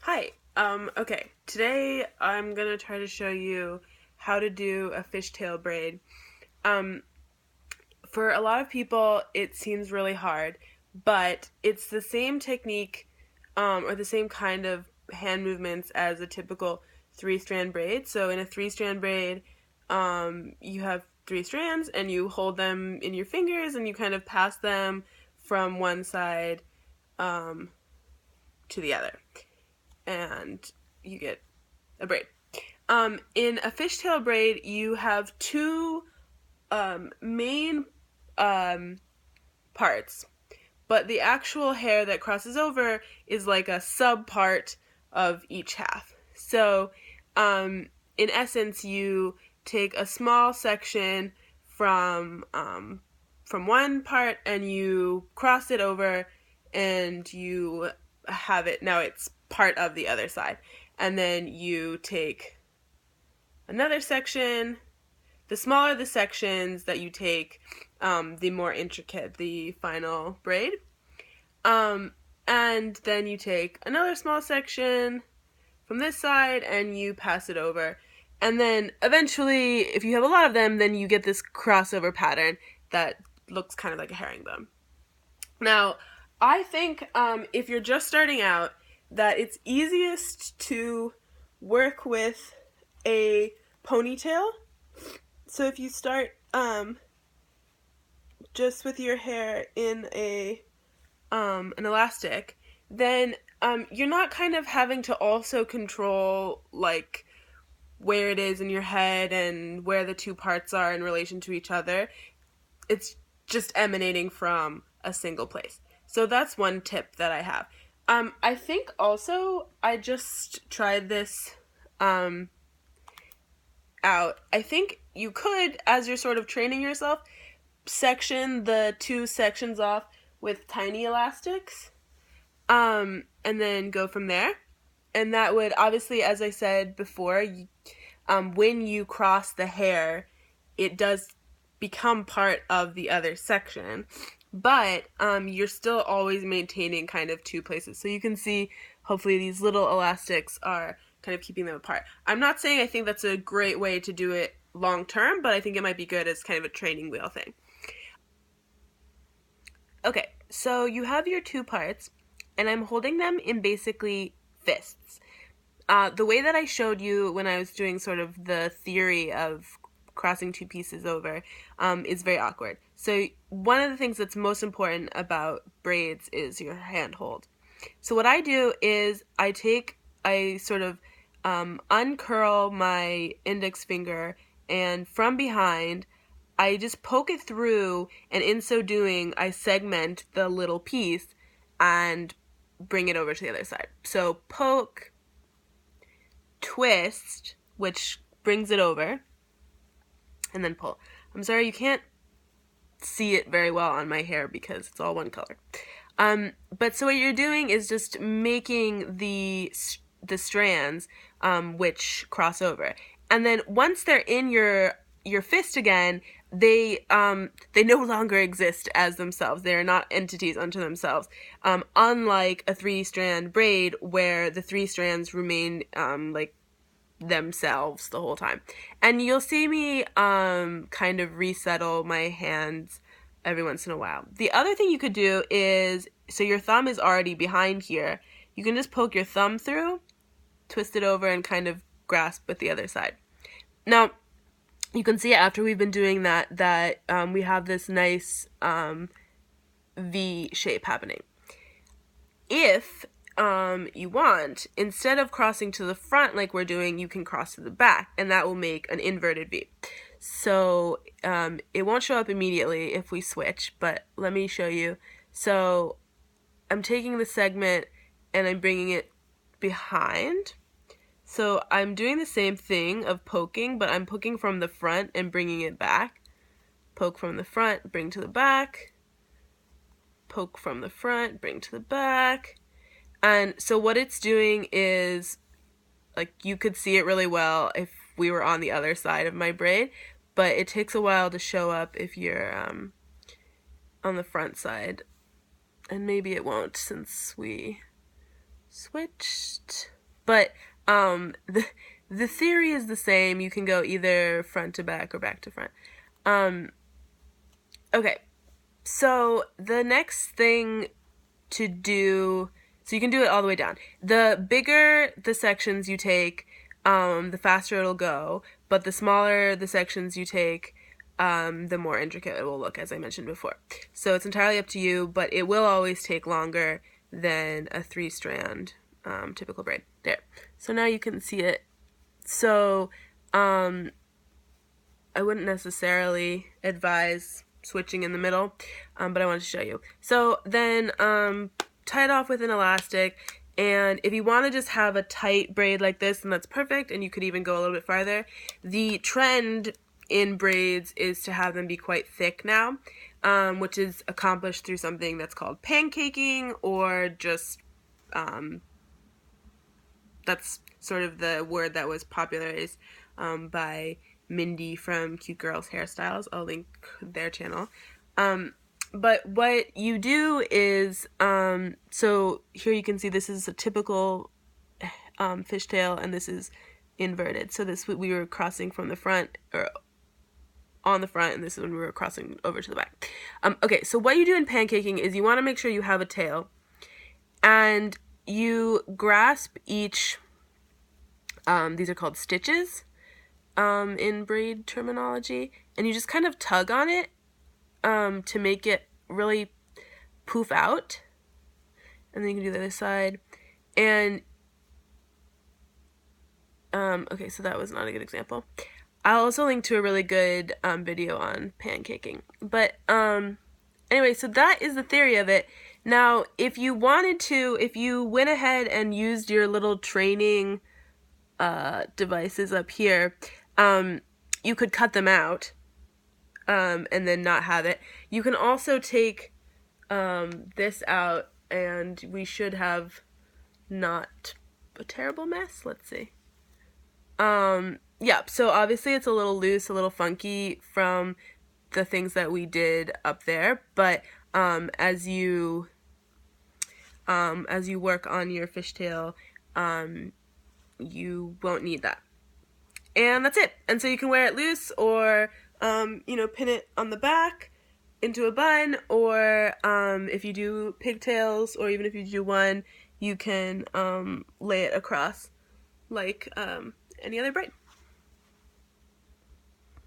Hi. Okay. Today I'm gonna try to show you how to do a fishtail braid. Um, for a lot of people, it seems really hard, but it's the same technique, or the same kind of hand movements as a typical three-strand braid. So in a three-strand braid, you have three strands and you hold them in your fingers and you kind of pass them from one side, um, to the other, and you get a braid. In a fishtail braid, you have two main um, parts, but the actual hair that crosses over is like a sub part of each half. So, in essence, you take a small section from one part and you cross it over, and you have it now. It's part of the other side, and then you take another section. The smaller the sections that you take, the more intricate the final braid. Um, and then you take another small section from this side and you pass it over. And then eventually, if you have a lot of them, then you get this crossover pattern that looks kind of like a herringbone. Now, I think if you're just starting out, that it's easiest to work with a ponytail. So if you start just with your hair in a an elastic, then you're not kind of having to also control like where it is in your head and where the two parts are in relation to each other. It's just emanating from a single place. So that's one tip that I have. I think also I just tried this um, out. I think you could, as you're sort of training yourself, section the two sections off with tiny elastics, and then go from there. And that would obviously, as I said before, when you cross the hair, it does become part of the other section, but you're still always maintaining kind of two places. So you can see, hopefully, these little elastics are kind of keeping them apart. I'm not saying I think that's a great way to do it long term, but I think it might be good as kind of a training wheel thing. Okay, so you have your two parts, and I'm holding them in basically fists. The way that I showed you when I was doing sort of the theory of crossing two pieces over is very awkward. So one of the things that's most important about braids is your hand hold. So what I do is I sort of uncurl my index finger, and from behind, I just poke it through, and in so doing, I segment the little piece and bring it over to the other side. So poke, twist, which brings it over, and then pull. I'm sorry you can't see it very well on my hair because it's all one color. But so what you're doing is just making the strands which cross over, and then once they're in your fist again, they no longer exist as themselves. They are not entities unto themselves. Unlike a three-strand braid where the three strands remain like themselves the whole time. And you'll see me kind of resettle my hands every once in a while. The other thing you could do is, so your thumb is already behind here, you can just poke your thumb through, twist it over, and kind of grasp with the other side. Now, you can see after we've been doing that we have this nice V shape happening. If you want, instead of crossing to the front like we're doing, you can cross to the back, and that will make an inverted V. So it won't show up immediately if we switch, but let me show you. So I'm taking the segment and I'm bringing it behind. So I'm doing the same thing of poking, but I'm poking from the front and bringing it back. Poke from the front, bring to the back. Poke from the front, bring to the back. And so what it's doing is, like, you could see it really well if we were on the other side of my braid, but it takes a while to show up if you're on the front side. And maybe it won't since we switched. But the theory is the same. You can go either front to back or back to front. Okay, so the next thing to do, so you can do it all the way down. The bigger the sections you take, the faster it'll go, but the smaller the sections you take, the more intricate it will look, as I mentioned before. So it's entirely up to you, but it will always take longer than a 3-strand typical braid. There. So now you can see it. So I wouldn't necessarily advise switching in the middle, but I wanted to show you. So then tie it off with an elastic, and if you want to just have a tight braid like this, then that's perfect, and you could even go a little bit farther. The trend in braids is to have them be quite thick now, which is accomplished through something that's called pancaking, or just that's sort of the word that was popularized by Mindy from Cute Girls Hairstyles. I'll link their channel. But what you do is, so here you can see this is a typical fishtail, and this is inverted. So this, we were crossing from the front, or on the front, and this is when we were crossing over to the back. Okay, so what you do in pancaking is you want to make sure you have a tail, and you grasp each, these are called stitches in braid terminology, and you just kind of tug on it to make it really poof out. And then you can do the other side. And okay, so that was not a good example. I'll also link to a really good video on pancaking. But anyway, so that is the theory of it. Now, if you wanted to, if you went ahead and used your little training devices up here, you could cut them out and then not have it. You can also take this out, and we should have not a terrible mess. Let's see. Yeah, so obviously it's a little loose, a little funky from the things that we did up there, but as you work on your fishtail, you won't need that. And that's it. And so you can wear it loose, or pin it on the back into a bun, or if you do pigtails, or even if you do one, you can lay it across like any other braid.